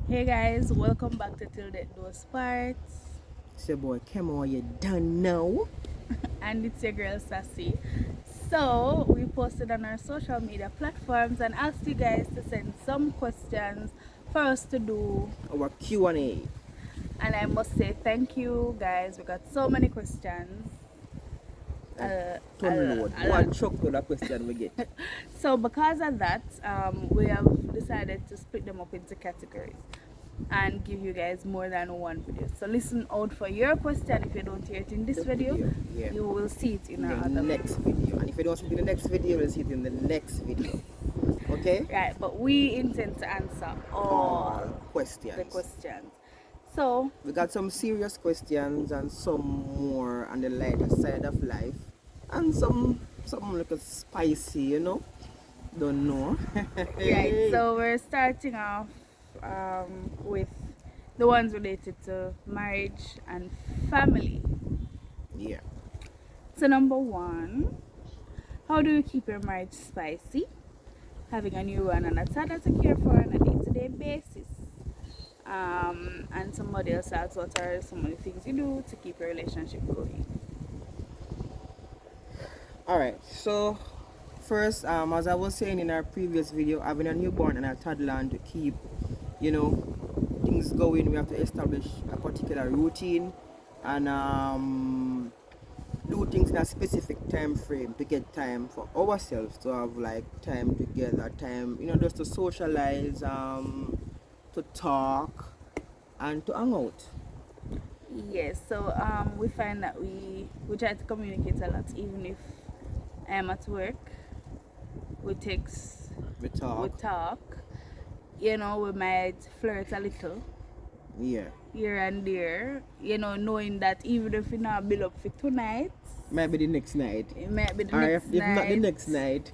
Hey guys, welcome back to Till Death Do Us Part. It's your boy Kemo, you done know. And it's your girl Sassy. So we posted on our social media platforms and asked you guys to send some questions for us to do. Our Q&A. And I must say thank you guys. We got so many questions. Like ton A load. lot. One truckload of question we get. So because of that, we have decided to split them up into categories and give you guys more than one video. So listen out for your question. If you don't hear it in this The video, yeah. you will see it in In our the other next video. video. And if you don't see it in the next video, we'll see it in the next video. Okay? Right, but we intend to answer all All the questions. questions. So We got some serious questions and some more on the lighter side of life. And some little spicy, Don't know. right, so we're starting off with the ones related to marriage and family. Yeah. So number one, how do you keep your marriage spicy? Having a new one and a toddler to care for on a day-to-day basis. And somebody else asks, what are some of the things you do to keep your relationship going? Alright, so first, as I was saying in our previous video, having a newborn and a toddler and to keep, things going, we have to establish a particular routine and do things in a specific time frame to get time for ourselves to have like time together, time, just to socialize, to talk and to hang out. Yes, so we find that we try to communicate a lot, even if I'm at work. We text, We we talk. talk. We might flirt a little Yeah. here and there. Knowing that even if we not build up for tonight, Maybe the next night. it might be the Or next if not the night. next night,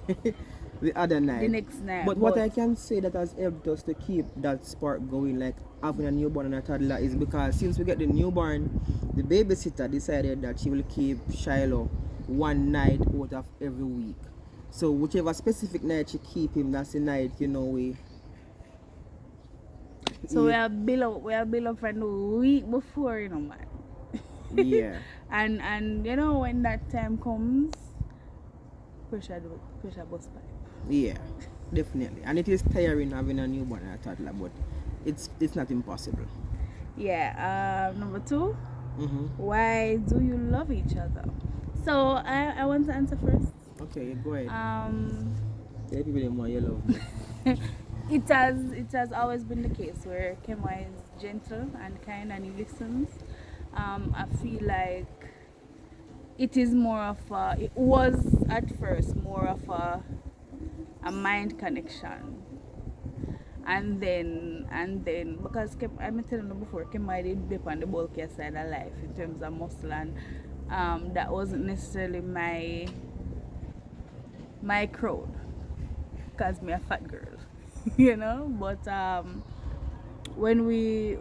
the other The night. next night, But what I can say that has helped us to keep that spark going, like having a newborn and a toddler, is because since we get the newborn, the babysitter decided that she will keep Shiloh one night out of every week. So whichever specific night she keep him, that's the night, so we he, are build up from the week before, man. yeah, and when that time comes, pressure bust pipe. yeah, definitely. And it is tiring having a newborn and a toddler, but it's not impossible. Yeah. Number two, Mm-hmm. why do you love each other? So I want to answer first. Okay, go ahead. Um, Tell people them why you love me. it has always been the case where Kemwa is gentle and kind and he listens. I feel like it was at first more of a mind connection, and then because I'm telling you before, Kemwa did dip on the bulkier side of life in terms of muscle, and that wasn't necessarily my crowd, cause me a fat girl, But when we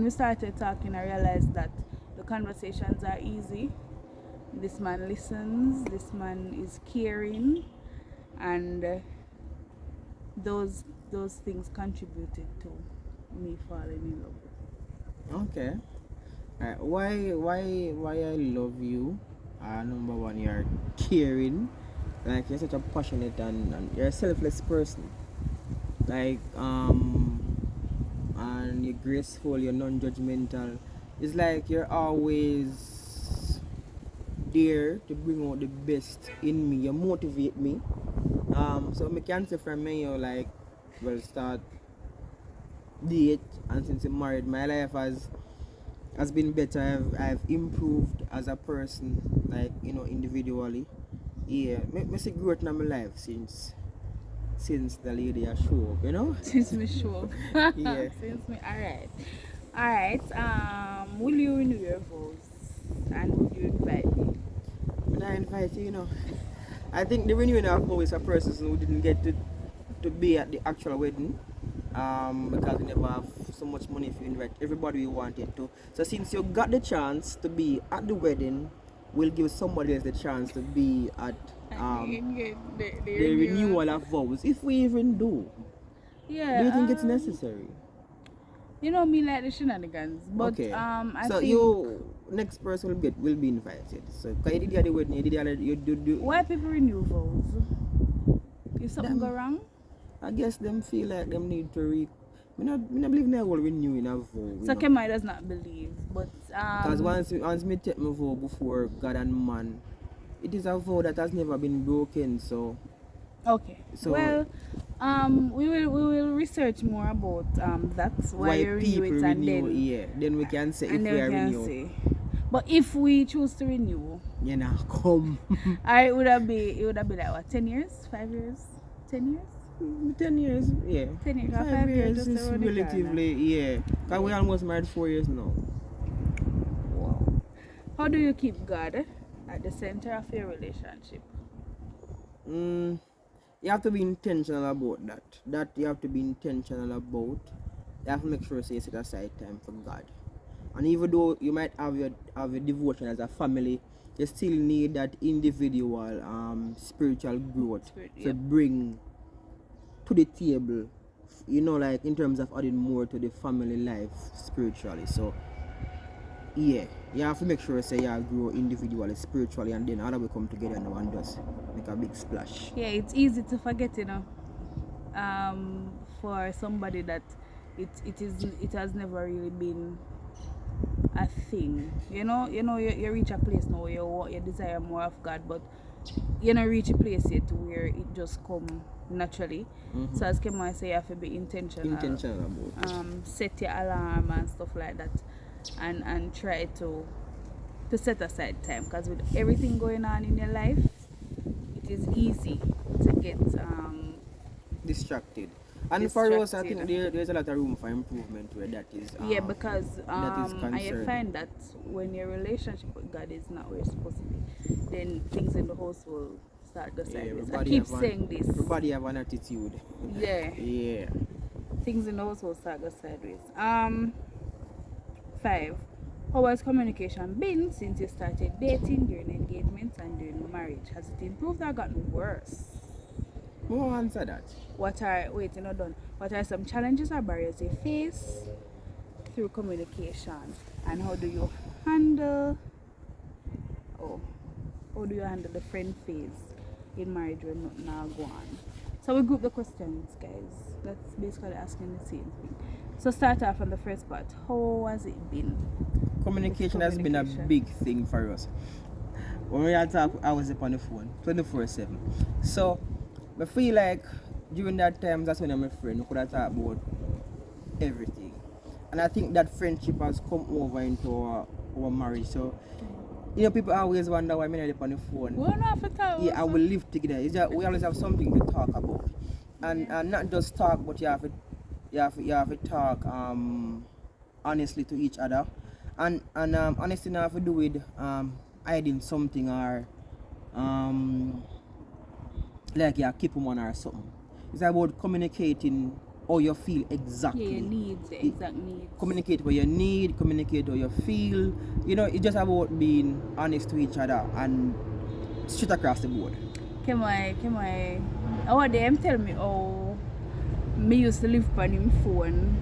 started talking, I realized that the conversations are easy. This man listens. This man is caring, and those things contributed to me falling in love. Okay. Alright. Why I love you? Number one, you're caring. Like you're such a passionate and you're a selfless person. Like and you're graceful, you're non-judgmental. It's like you're always there to bring out the best in me. You motivate me. So I can say from me, you like, well, start date, and since I'm married, my life has been better. I've improved as a person, like individually. Yeah, me see growth in my life since the lady has show up. Since me sure. Yeah. Since me all right. Will you renew your vows and would you invite me? When I invite you. I think the renewing of vows is a person who didn't get to be at the actual wedding. Because we never have so much money to invite everybody we wanted to. So since you got the chance to be at the wedding, we'll give somebody else the chance to be at And get the the renewal. renewal of vows, if we even do. Yeah. Do you think it's necessary? You know me like the shenanigans, but Okay. I So think you next person will be invited. So cause you did the wedding, you did the other, you do. why people renew vows? If something go Them, wrong, I guess them feel like them need to me not believe in a whole renewing a vow. so Kemai does not believe, but Because once me take my vow before God and man, it is a vow that has never been broken. So okay. So- Well, we will research more about that's why why you renew people it and renew, then yeah. Then we can say if and we then are we can renew, say. But if we choose to renew, you know, come. it would have been like what 10 years, 5 years, 10 years. 10 years, yeah. 10 years, 5 years just is around the corner. relatively, yeah. Because we almost married 4 years now. Wow. How do you keep God at the center of your relationship? You have to be intentional about that. That you have to be intentional about. You have to make sure you set aside time for God. And even though you might have your devotion as a family, you still need that individual spiritual growth to Yep. bring to the table. You know, like in terms of adding more to the family life spiritually. So yeah, you have to make sure say you grow individually, spiritually, and then all will come together now and just make a big splash. Yeah, it's easy to forget, for somebody that it has never really been a thing. You reach a place now where you desire more of God, but you don't reach a place yet where it just come naturally. So as Kemai say, you have to be intentional. Intentional about Set your alarm and stuff like that, and try to set aside time, because with everything going on in your life, it is easy to get distracted. And for us, I Distracted. think there's a lot of room for improvement where that is. yeah, because that is and you concerned. find that when your relationship with God is not where it's supposed to be, then things in the house will start to sideways. I everybody keep have saying this. Everybody have an attitude. Yeah, Yeah. things in the house will start to sideways. 5. How has communication been since you started dating, during engagement, and during marriage? Has it improved or gotten worse? Who will answer that? What are some challenges or barriers you face through communication, and how do you handle the friend phase in marriage when nothing now go on? So we group the questions, guys. That's basically asking the same thing. So start off on the first part. How has it been? Communication has been a big thing for us. When we had talk, I was up on the phone 24/7. So I feel like during that time, that's when I'm a friend. We could have talked about everything, and I think that friendship has come over into our marriage. So people always wonder why I'm not on the phone. We don't have to talk. Yeah, I will live together. It's just, we always have something to talk about, and not just talk, but you have to talk honestly to each other, and honestly not have to do with hiding something or like you keep them on or something. It's about communicating how you feel exactly. Yeah, your needs, your exact needs. Communicate what you need, communicate how you feel. It's just about being honest to each other and straight across the board. Come on. Oh, them tell me, me used to live on him phone.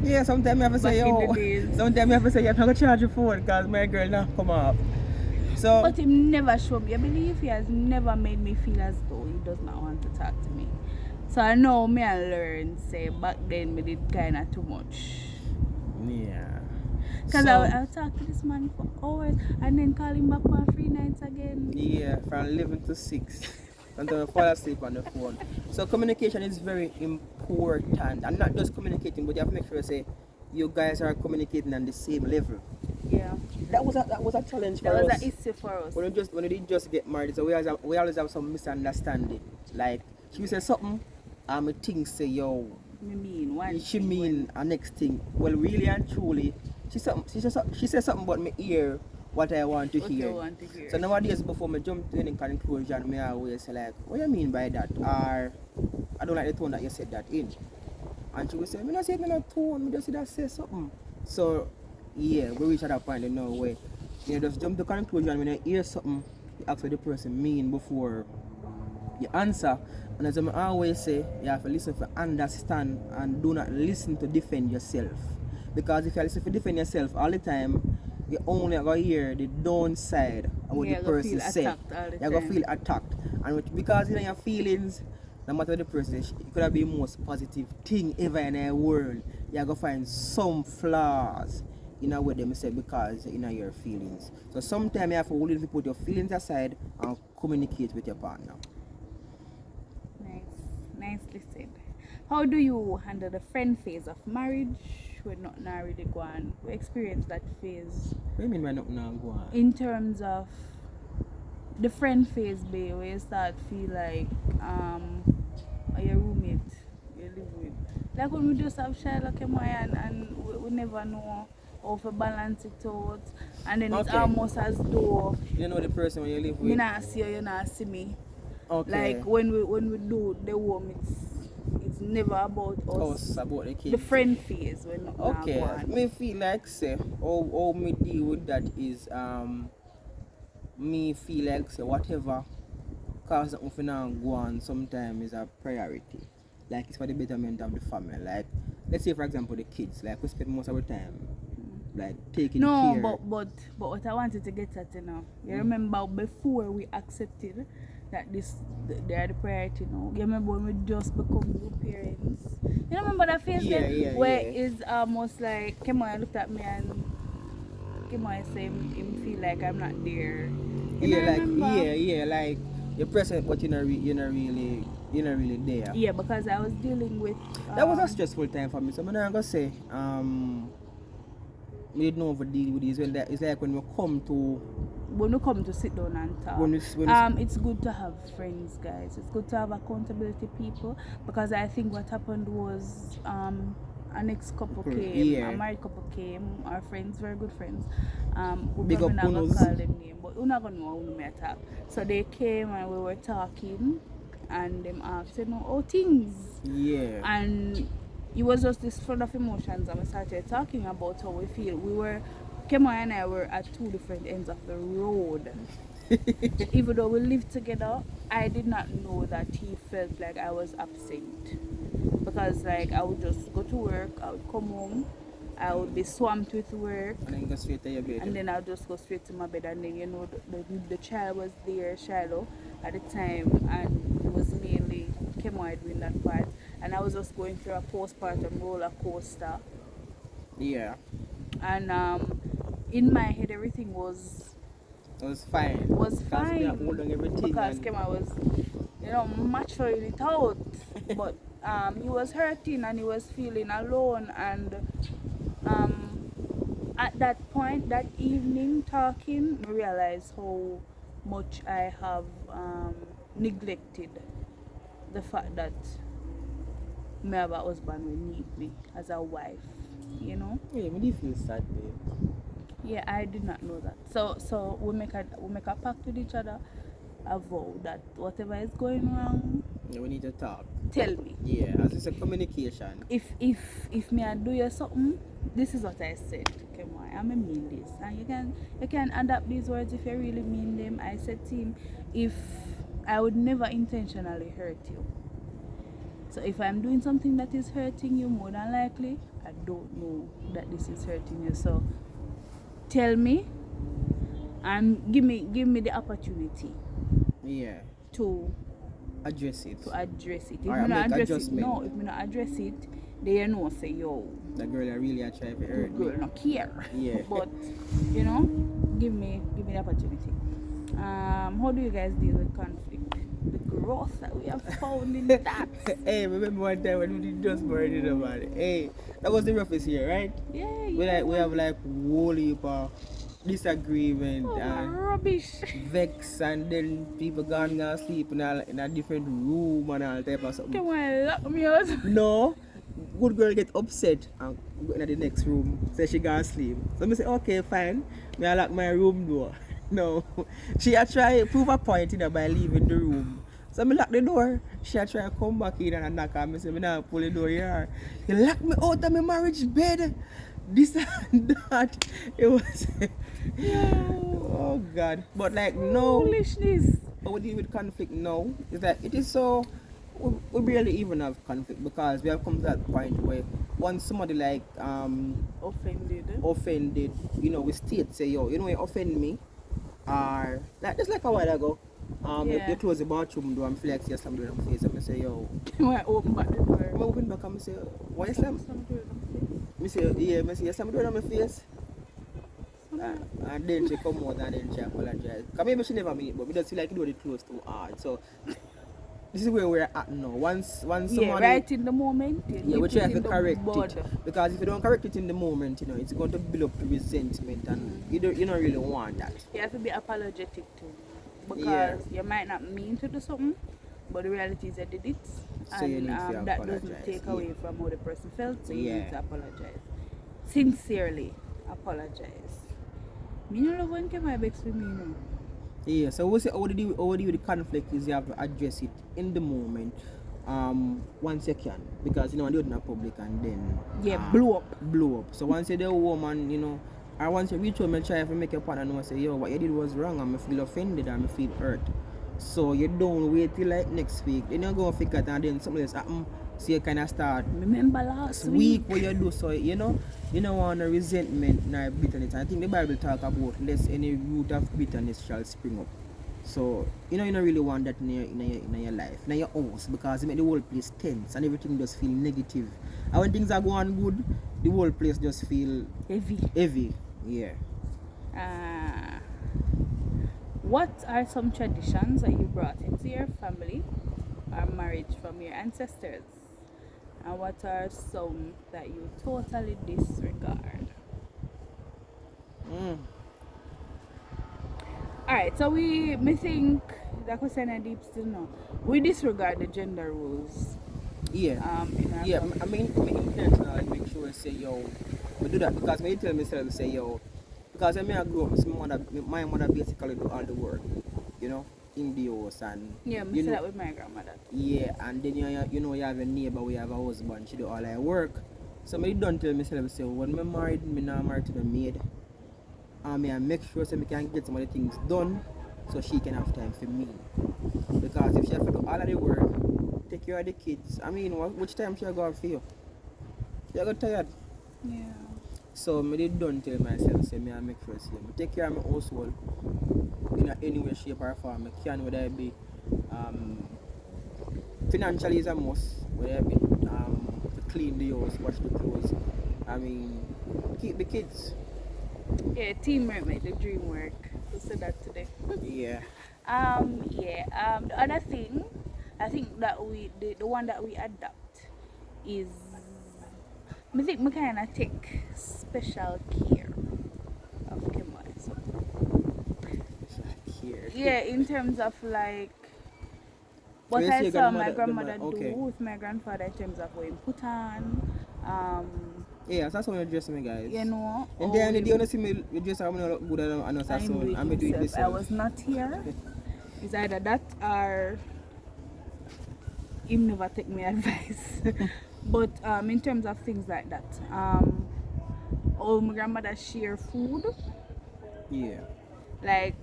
Yeah, sometimes you have to say, Back in the days. sometimes you have to say, you're not going to charge your phone because my girl not come off. So, But him never showed me. I believe he has never made me feel as though he does not want to talk to me. So I know me I learned, say, back then me did kind of too much. yeah. Because So, I'll talk to this man for hours and then call him back on 3 nights again. yeah, from 11 to 6 until I fall asleep on the phone. So communication is very important, and not just communicating, but you have to make sure say you guys are communicating on the same level. Yeah. That was a challenge for That us. was an issue for us. When we didn't just get married, so we always have some misunderstanding. Like she will say something, I think say yo. Me mean one. She mean a next thing. Well, really and truly, she said something about me ear what I want to What hear. you want to hear. So nowadays, before me jump to any conclusion, me always say like, what do you mean by that? Or I don't like the tone that you said that in. And she will say, me not say me no tone, me just say that say something. So yeah, we reach at that point now where just jump to conclusion when you hear something, you ask what the person mean before you answer. And as I always say, you have to listen to understand and do not listen to defend yourself. Because if you listen to defend yourself all the time, you only going to hear the downside of what Yeah, the go person feel said. attacked all the You're going to time. feel attacked. And because you know your feelings, no matter what the person is, it could be the most positive thing ever in the world. You're going to find some flaws in what them say because you know your feelings. So sometimes you have to willing to put your feelings aside and communicate with your partner. Nicely said. How do you handle the friend phase of marriage when not really go on? We experience that phase What do you mean by not now go on? in terms of the friend phase, be where you start feel like your roommate you live with. Like when we just have Shylock and we never know how to balance it out, and then it's Okay. almost as though You know the person when you live me with? not see you, you not see me. Okay. Like when we do the home, it's never about us. Us about the kids. The friend phase when not Okay. go on. Me feel like say how me deal with that is me feel like say whatever cause something for now go on sometimes is a priority. Like it's for the betterment of the family. Like let's say for example the kids, like we spend most of our time like taking No, care. but what I wanted to get at, you know, you remember before we accepted that they are the priority now. You remember when we just become new parents? You remember that phase where it's almost like Kemoy looked at me and Kemoy said him feel like I'm not there. Like you're present but you're not really there. Yeah, because I was dealing with That was a stressful time for me. So I'm not gonna say we didn't know how to deal with this. It's like when we come to sit down and talk. It's good to have friends, guys. It's good to have accountability people, because I think what happened was an ex-couple came, a married couple came, our friends, very good friends. We're probably not gonna call them name, but we're not gonna know who may attack. So they came and we were talking, and them asked, you know, oh things. Yeah. And it was just this flood of emotions, and we started talking about how we feel. Kemo and I were at two different ends of the road. Even though we lived together, I did not know that he felt like I was absent. Because like I would just go to work, I would come home, I would be swamped with work, and then go straight to your bed. and then I'll just go straight to my bed, and then you know the child was there, Shiloh, at the time, and it was mainly Kemo doing that part, and I was just going through a postpartum roller coaster. Yeah. And in my head everything was fine. Was fine Everything because Kema was, you know, maturing it out. But he was hurting and he was feeling alone, and at that point, that evening talking, I realized how much I have neglected the fact that my husband will need me as a wife, you know. Yeah, me do feel sad, babe. Yeah, I did not know that. So we make a pact with each other, a vow that whatever is going wrong, yeah, we need to talk. Tell me. Yeah, as it's a communication. If me I do you something, this is what I said. Okay, boy, I mean this, and you can adapt these words if you really mean them. I said to him, if I would never intentionally hurt you. So if I'm doing something that is hurting you, more than likely, I don't know that this is hurting you. So tell me and give me the opportunity. Yeah. To address it. If or me not address it, no. If me not address it, then you know say yo. The girl I really I try to hurt me. Girl not care. Yeah. But you know, give me the opportunity. How do you guys deal with conflict? The growth that we have found in that. Hey, remember one time when we did just buried it about it? Hey, that was the roughest year, right? Yeah. We have like whole heap of disagreement and rubbish. Vex, and then people gone sleep in a different room and all type of something. Come on, lock me out. No, good girl get upset and go in the next room, say she gonna sleep. So me say okay fine, me I lock my room door. No, she a try prove a point by leaving the room. So me lock the door. She a try come back in and knock on me. Say me now pull the door here. You lock me out of my marriage bed. This and that. It was oh God. But like no foolishness. how we deal with conflict now is that it is so we barely even have conflict because we have come to that point where once somebody like offended, you know, we state say, yo, you know, you offend me, or like just like a while ago, you close the bathroom door and flex your slam door in my face, and I say, yo, I open back the door. I open back and I say, why you slam? I say, yeah, I say, you slam the door in my face. And then she come out and then she apologize. Because maybe she never mean it, but we just feel like you do it close too hard. So this is where we're at now. Once somebody, right in the moment. We try to correct it. Because if you don't correct it in the moment, you know, it's going to build up the resentment, and you don't really want that. You have to be apologetic too. Because you might not mean to do something, but the reality is that you did it. So and that doesn't take away from how the person felt, so you need to apologize. Sincerely apologize. Me no love when my begs with me, no. Yeah, so we say how do you with the conflict is you have to address it in the moment, once you can, because you know do it in the public and then blow up. So once you're the woman, you know, or once you reach home and try to make your partner know, say, yo, what you did was wrong, and I feel offended and I feel hurt. So you don't wait till like next week, then you go figure it and then something else happen. So you kind of start. Remember last week what you do, so you know, you don't want a resentment nor bitterness. I think the Bible talk about lest any root of bitterness shall spring up. So you know, you don't really want that in your life, in your house, because it make the whole place tense and everything just feel negative. And when things are going good, the whole place just feel heavy. Yeah. What are some traditions that you brought into your family or marriage from your ancestors? And what are some that you totally disregard? Alright, so me think that question is deep still now. We disregard the gender roles. Yeah. I mean intentionally make sure I say, yo, we do that because when you tell myself say, yo, because when I grew up, my mother basically do all the work, you know, in the house. And me say that with my grandmother. Yeah, and then you know you have a neighbor, we have a husband, she do all her work. So I don't tell myself, say, when I married, I not married to the maid. I make sure so I can get some of the things done so she can have time for me. Because if she have to do all of the work, take care of the kids, I mean, which time she go for you? You got tired. Yeah. So I don't tell myself, say, I make sure say, I take care of my household in any way, shape or form. I can, whether it be financially is a must, whether it be to clean the house, wash the clothes. I mean, keep the kids. Yeah, teamwork make the dream work. We said that today. Yeah. The other thing, I think that the one that we adopt is, I think we kind of take special care of Kimberly. So. Here. Yeah, in terms of like what I saw my grandmother do with my grandfather in terms of what he put on. Yeah, that's how you dress me, guys. You know. And then the day when you see me dress, I'm not good at I'm doing this. I was not here. It's either that or him never take me advice. But in terms of things like that, my grandmother share food. Yeah. Like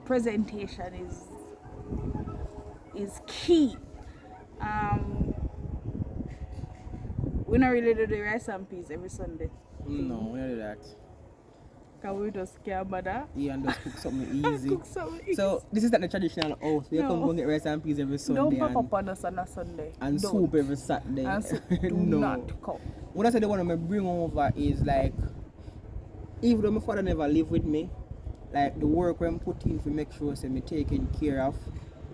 presentation is key. We don't really do the rice and peas every Sunday. No, we don't do that. Can we just care about that? Yeah, and just cook something easy. So this is not the traditional house. We come and get rice and peas every Sunday. Don't pop up on us on a Sunday. And don't. Soup every Saturday. And soup do not come. What I said the one I bring over is like, even though my father never lived with me, like the work I'm putting to make sure say me taken care of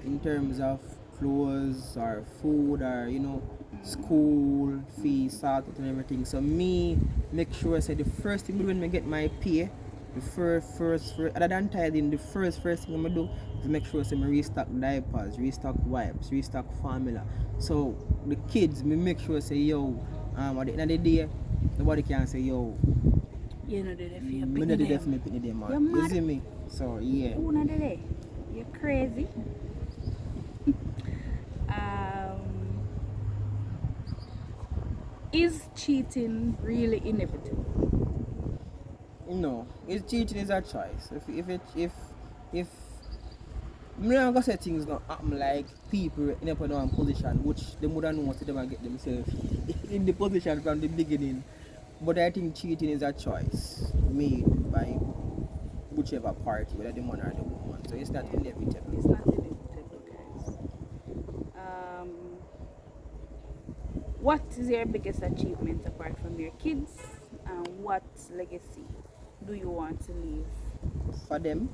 in terms of clothes or food or school fees, sorted and everything. So me make sure say the first thing when I get my pay, the first other than tithing, the first thing I'm gonna do is make sure say me restock diapers, restock wipes, restock formula. So the kids, me make sure say yo, at the end of the day, nobody can say yo. You know the definitely pick them out. You see me? So yeah. Who not there? You're crazy. Is cheating really inevitable? No, cheating is a choice. If I'm not gonna say things not happen like people in a one position, which they would have known what them and get themselves in the position from the beginning. But I think cheating is a choice made by whichever party, whether the man or the woman. So it's not Yeah. inevitable. It's not inevitable, guys. Um, what is your biggest achievement apart from your kids? And what legacy do you want to leave? For them,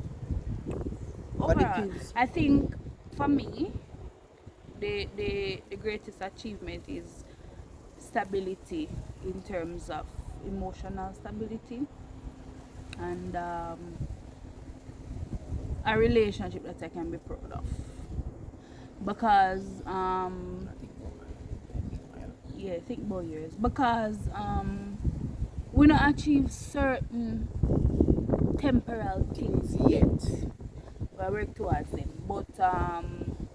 for the Overall, kids. I think for me, the greatest achievement is stability in terms of emotional stability and a relationship that I can be proud of. Because yeah, think about years. Because we not achieve certain temporal things yet. We work towards them. But I'm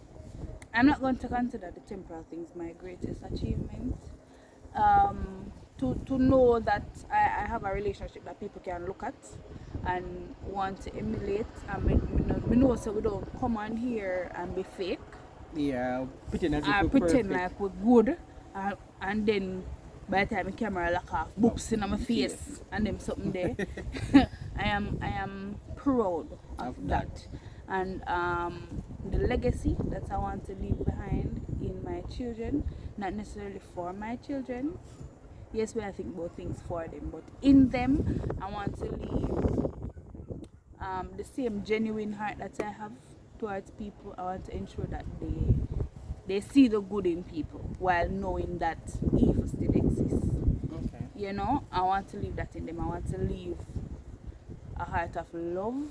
not going to consider the temporal things my greatest achievement. To know that I have a relationship that people can look at and want to emulate. And we know so we don't come on here and be fake. Yeah, pretend as if I we're pretend perfect. like we're good, and then by the time the camera lock off, boops in my face, and them something there. I am proud of that, and the legacy that I want to leave behind in my children, not necessarily for my children. Yes, when I think about things for them, but in them, I want to leave the same genuine heart that I have towards people. I want to ensure that they see the good in people while knowing that evil still exists. Okay. You know, I want to leave that in them. I want to leave a heart of love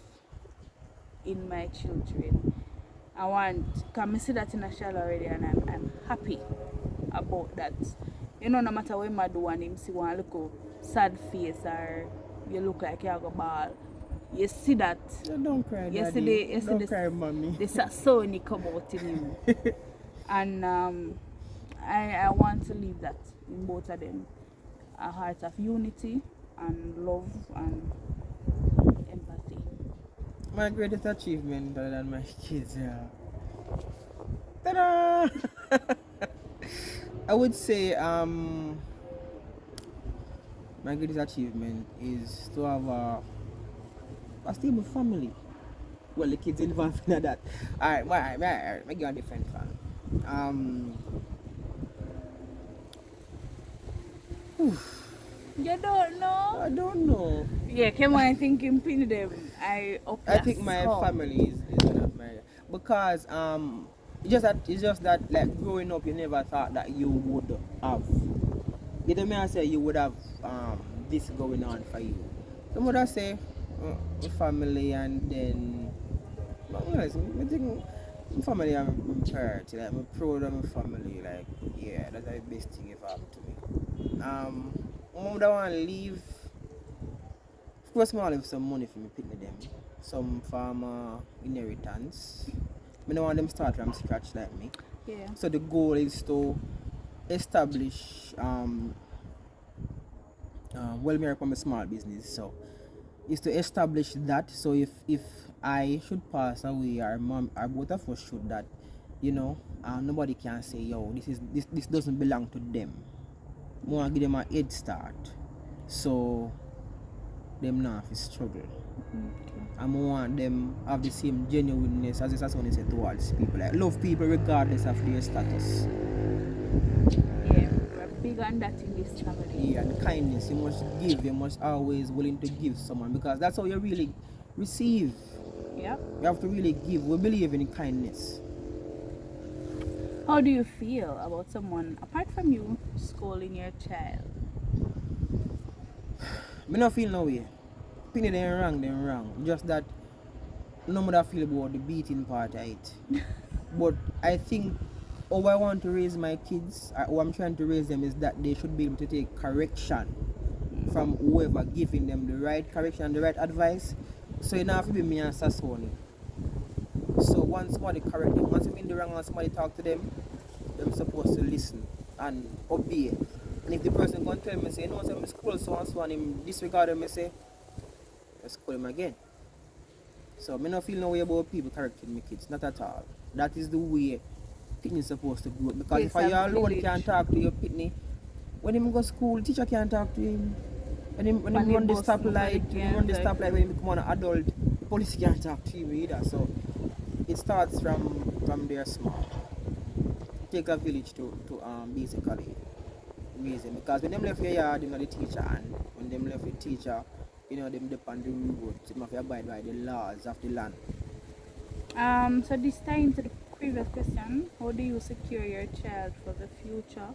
in my children. I want, can I see that in a shell already, and I'm happy about that. You know, no matter what I do and him see one look sad face or you look like you have a ball, you see that. Yeah, don't cry, Yesterday, daddy. yesterday, Don't cry, mommy. the Saxony come out in him. And I want to leave that in both of them. A heart of unity and love and empathy. My greatest achievement other than my kids, yeah. Ta-da! I would say my greatest achievement is to have a stable family. Well, the kids involved in that. Alright, I give a different fan. You don't know? I don't know. Yeah, come on, thinking pin them. I up I think my family is one of my, because it's just that like growing up you never thought that you would have, you know me, I say you would have this going on for you. So would I say my family, and then I think my family I'm proud, like I'm proud of my family, like yeah, that's the best thing ever happened to me. Mom don't want to leave. Of course, I leave some money for me picking them, some farmer inheritance. I don't want them start from scratch like me. Yeah. So the goal is to establish well, me from a small business, so is to establish that. So if I should pass away, or mom, or both of us should, that you know, nobody can say yo, this doesn't belong to them. I want to give them a head start, so them not have to struggle. Okay. I want them have the same genuineness as the Saxony said towards people. Like love people regardless of their status. Yeah, we're big on that in this family. Yeah, and kindness. You must give. You must always willing to give someone, because that's how you really receive. Yeah. You have to really give. We believe in kindness. How do you feel about someone apart from you scolding your child? Me not feel no way. Opinion they wrong. Just that no matter feel about the beating part of it. But I think how I want to raise my kids, or how I'm trying to raise them, is that they should be able to take correction from whoever giving them the right correction, the right advice. So you don't have to be me and Saxony. So once somebody correct them, once I'm in the wrong and somebody talk to them, they're supposed to listen and obey. And if the person can tell me, say, you know, I'm school so and so, and him disregard them, I say, let's call him again. So me not feel no way about people correcting my kids, not at all. That is the way pitney supposed to grow. Because Takes if you a alone village. can't talk to your pitney, when him go school, teacher can't talk to him. When him On the run the bus, nobody stoplight, when him can run the talk. stoplight when he become an adult, the police can't talk to him either. So it starts from there small. Take a village to basically raise them. Because when them left your yard, you know the teacher, and when them left the teacher, you know them depend the roads. Them have to abide by the laws of the land. So this time to the previous question, how do you secure your child for the future?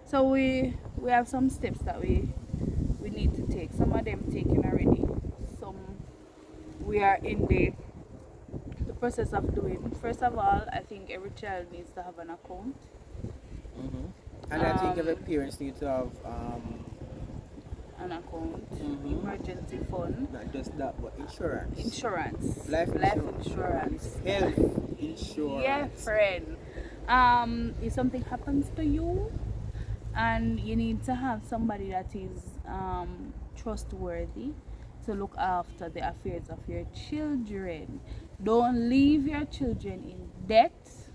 So we have some steps that we need to take. Some of them taken already. Some we are in the process of doing. First of all, I think every child needs to have an account. And I think every Um, parents need to have an account, Mhm. emergency fund, not just that but insurance. insurance, Life insurance. health insurance. Yeah, friend. If something happens to you, and you need to have somebody that is trustworthy to look after the affairs of your children. Don't leave your children in debt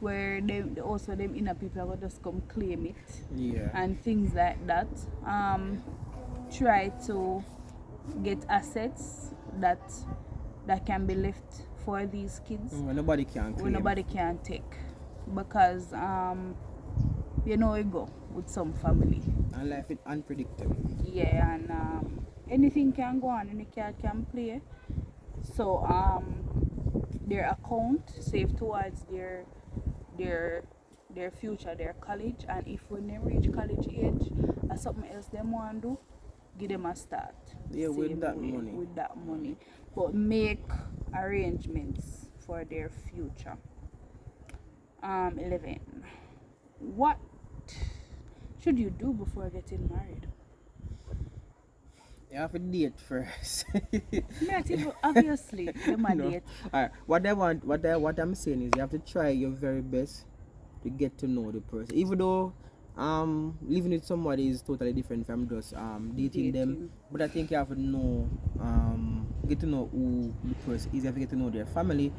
where they also them inner people will just come claim it Yeah. and things like that. Try to get assets that can be left for these kids When nobody can claim. when nobody can take, because you know it go with some family. And life is unpredictable. Yeah, and anything can go on, any cat can play. So their account save towards their their future, their college, and if when they reach college age or something else they want to do, give them a start. Yeah, with Same that way, money. with that money, but make arrangements for their future. 11. What should you do before getting married? You have to date first. Not even obviously them a No. date. Alright. What I'm saying is you have to try your very best to get to know the person. Even though living with somebody is totally different from just dating them. Dating. But I think you have to know get to know who the person is, you have to get to know their family,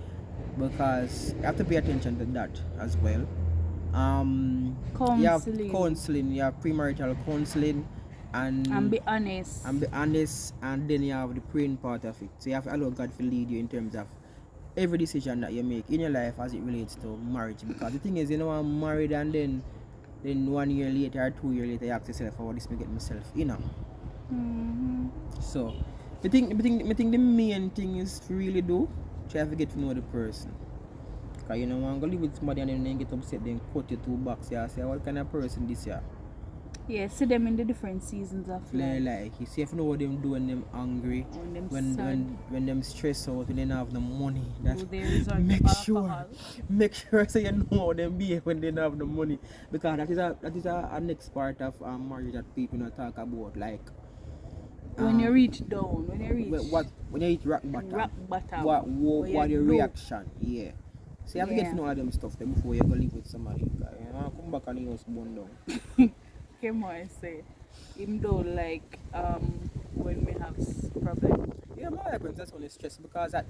because you have to pay attention to that as well. You have Counseling. counseling, you have premarital counseling, And be honest. and be honest, and then you have the praying part of it. So you have to allow God to lead you in terms of every decision that you make in your life as it relates to marriage. Because the thing is, you know, I'm married and then 1 year later or 2 years later you ask yourself, oh, this may get myself, you know. Mm-hmm. So I think the main thing is to really do try to get to know the person. Because you know, when you live with somebody and then they get upset, then cut you two box, you say, what kind of person this year? Yeah, see them in the different seasons of life. Like you see if you know what them do when them angry, When them when sad. when them stress out, when they don't have the money. That Do they resort to make sure so you know how them behave when they don't have the money. Because that is a next part of marriage that people not talk about. Like When you reach down, when you reach when you hit rock bottom, rock bottom, what your do. reaction? Yeah. So you have to get Yeah. to know all them stuff then before you go live with somebody. Because you know, come back and you house burn down. Came on and say, him don't like when we have problems. Yeah, my like when that's only stress because at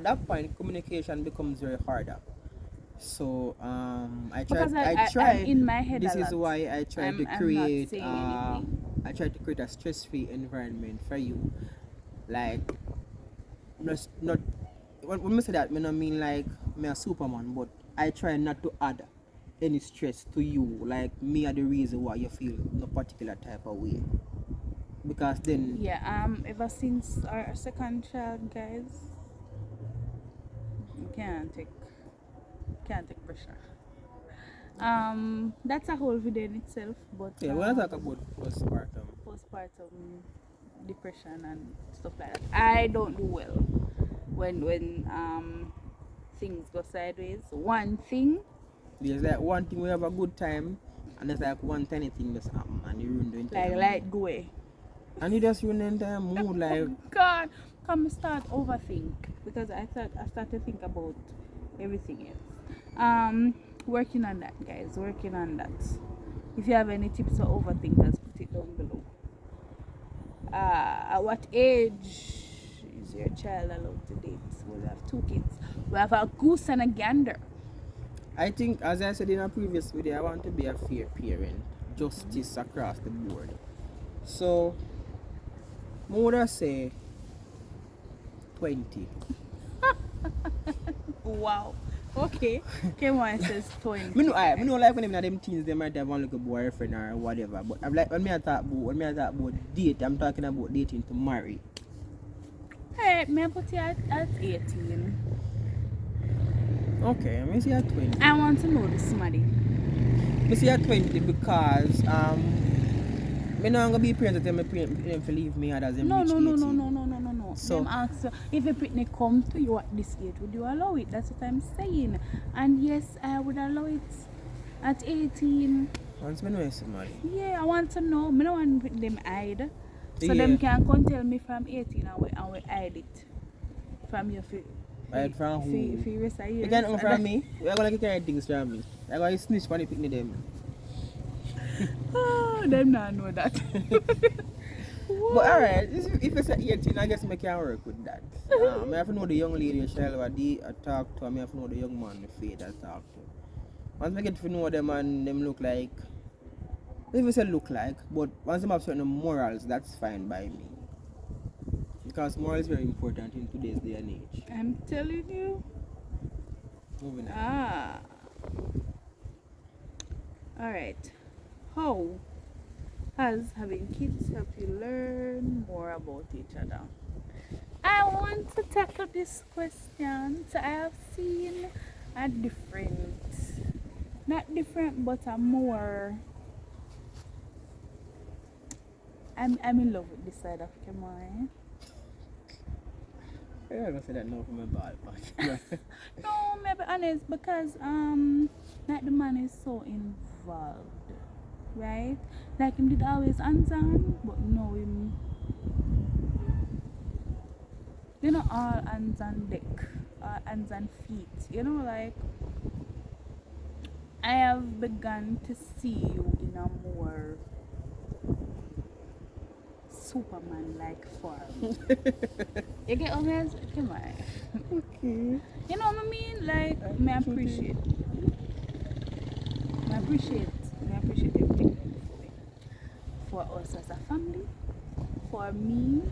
that point communication becomes very harder. So I Because try. I'm in my head This a is lot. why I try I'm to not create. saying anything. I try to create a stress-free environment for you. Like, not when I say that, I don't mean like me a Superman, but I try not to add any stress to you. Like me are the reason why you feel no particular type of way. Because then Yeah, ever since our second child, guys, you can't take pressure. That's a whole video in itself, but yeah, we're not talking about postpartum. postpartum depression and stuff like that. I don't do well when things go sideways. One thing, There's like one thing we have a good time, and there's like one tiny thing that's happen, and you ruin the entire mood. like go away. And you just ruin the entire mood, like God, come start overthink, because I start to think about everything else. Working on that, guys. Working on that. If you have any tips for overthinkers, put it down below. At what age is your child allowed to date? We have two kids. We have a goose and a gander. I think, as I said in a previous video, I want to be a fair parent, justice across the board. So, I would say 20. Wow. Okay. K1 says 20. I know like when them in them teens, they might have one little boyfriend or whatever. But I'm like when I talk about date, I'm talking about dating to marry. Hey, may I put you at 18? Okay, I'm see at 20. I want to know this money. I see at 20 because me not gonna be parents that them to leave me as them No, reach no, 18. no, no, no, no, no, no, no. So- Them ask you, if a Britney come to you at this age, would you allow it? That's what I'm saying. And yes, I would allow it at 18. Once me know somebody. Yeah, I want to know. I don't want them hide. So Yeah. them can come tell me from 18 and we hide it from you. Hide from who? For rest of You years. can't come from me. You're gonna get things from me. I'm gonna snitch when you pick me them. Oh, them not know that. But alright, if it's at 18, I guess I can work with that. I have to know the young lady I talk to, I have to know the young man the faith I talk to. Once I get to know them and them look like, if I say look like, but once they have certain morals, that's fine by me. Because moral is very important in today's day and age. I'm telling you. Moving on. Ah. Alright. How has having kids helped you learn more about each other? I want to tackle this question. So I have seen a different, not different, but a more. I'm in love with this side of Kemai. I'm not gonna say that no from my bad. No, maybe honest because like the man is so involved, right? Like him did always hands on, but no him. You know, all hands on deck, hands on feet. You know, like I have begun to see you in a more Superman-like form. You get what I'm saying? Come on. Okay. You know what I mean? Like, I appreciate. I appreciate everything for us as a family. For me,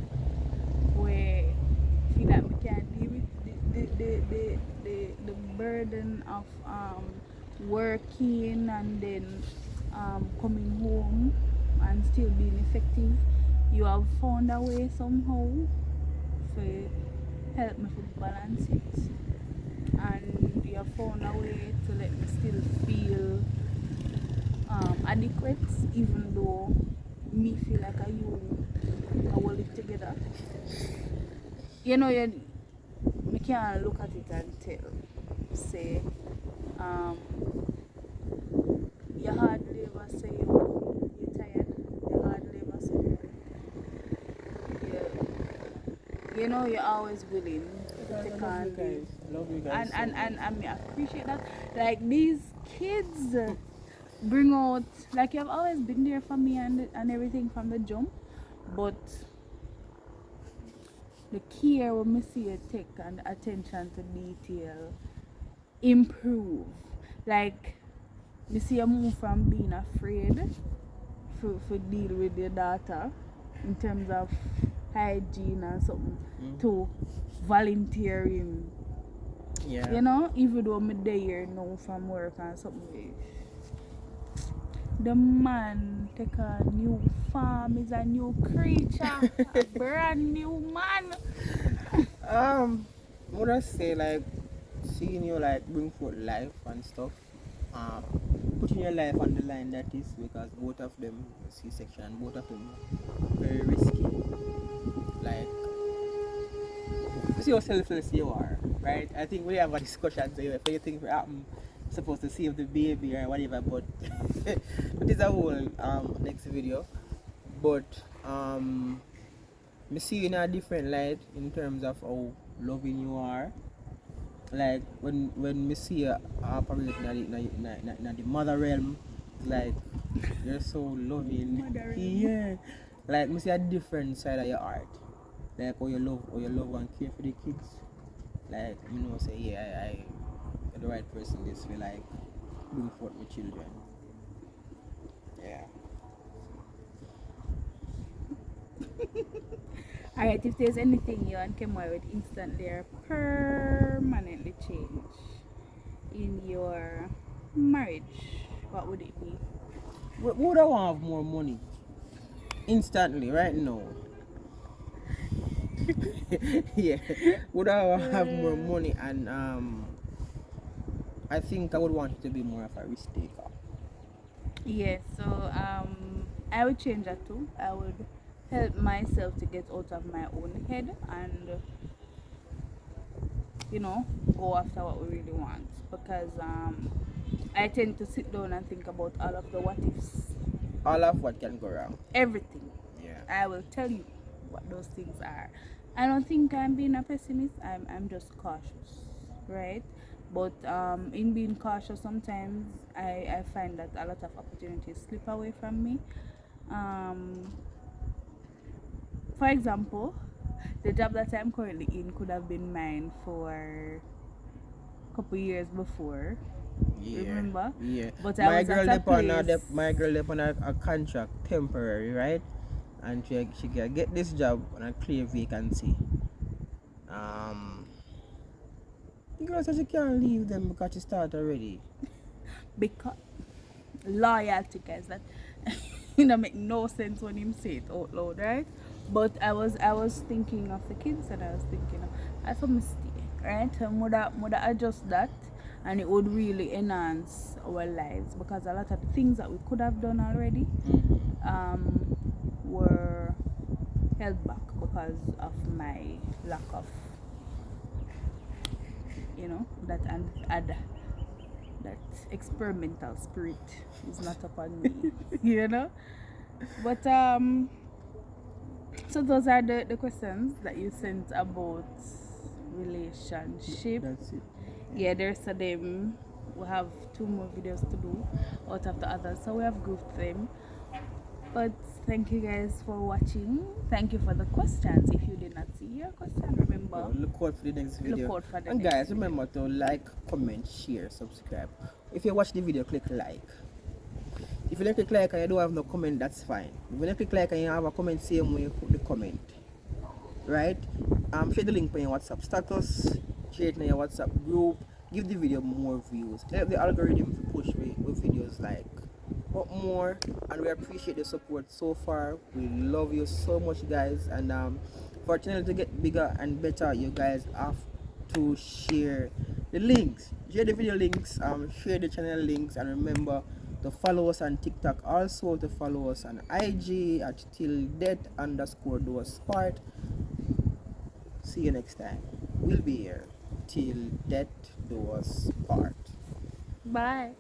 where I feel like we can deal with the burden of working and then coming home and still being effective. You have found a way somehow to help me to balance it, and you have found a way to let me still feel adequate, even though me feel like you hold it together. You know, me can't look at it and tell, say, you hardly ever say you're tired. You hardly ever say you know, you're always willing to take on this. Love you guys. And I appreciate that. Like these kids bring out, like you've always been there for me and everything from the jump, but the care when me see you take and attention to detail improve. Like me see you move from being afraid for deal with your daughter in terms of hygiene and something to volunteering. Yeah. You know, even though I'm there now from work and something. The man take a new farm, is a new creature, a brand new man. What I say, like seeing you like bring forth life and stuff, putting your life on the line, that is, because both of them C-section, both of them very risky. Like, you see how selfless you are, right? I think we have a discussion, so if you think I'm supposed to save the baby or whatever, but that is a whole next video. But me see you in a different light in terms of how loving you are. Like when me see you operate in the mother realm, it's like you're so loving. Mother realm. Yeah. Like me see a different side of your art. Like how you love and care for the kids. Like you know say yeah I'm the right person this way like bring forth my children. Yeah. Alright, if there's anything you and Kemoy would instantly or permanently change in your marriage, what would it be? Would I want to have more money? Instantly, right now. Yeah. Would I have more money and I think I would want it to be more of a risk taker. Yeah, so I would change that too. I would help myself to get out of my own head and go after what we really want, because I tend to sit down and think about all of the what ifs, All of what can go wrong. everything. Yeah. I will tell you what those things are. I don't think I'm being a pessimist. I'm just cautious, right? But in being cautious, sometimes I find that a lot of opportunities slip away from me. Um, for example, the job that I'm currently in could have been mine for a couple years before. Yeah. Remember? Yeah. But I was at a place. My girl up on a contract temporary, right? And she can get this job on a clear vacancy. The girl said she can't leave them because she started already. Because loyalty, guys, that make no sense when him say it out loud, right? But I was thinking of the kids, and I was thinking of, I thought mistake, right? Would adjust that, and it would really enhance our lives, because a lot of the things that we could have done already were held back because of my lack of that, and that experimental spirit is not upon me. But so those are the questions that you sent about relationship. That's it. Yeah, the rest of them, we have 2 more videos to do out of the others, so we have grouped them. But thank you guys for watching. Thank you for the questions. If you did not see your question, remember, Look out for the next video. look out for the And next guys, video. remember to like, comment, share, subscribe. If you watch the video, click like. If you don't click like and you don't have no comment, that's fine. If you don't click like and you have a comment, same way you put the comment. Right? Share the link on your WhatsApp status, share it in your WhatsApp group, give the video more views. Help the algorithm to push with videos like up more, and we appreciate the support so far. We love you so much, guys, and for our channel to get bigger and better, you guys have to share the links, share the video links, share the channel links, and remember to follow us on TikTok, also to follow us on IG at till_death_do_us_part. See you next time. We'll be here till death do us part. Bye.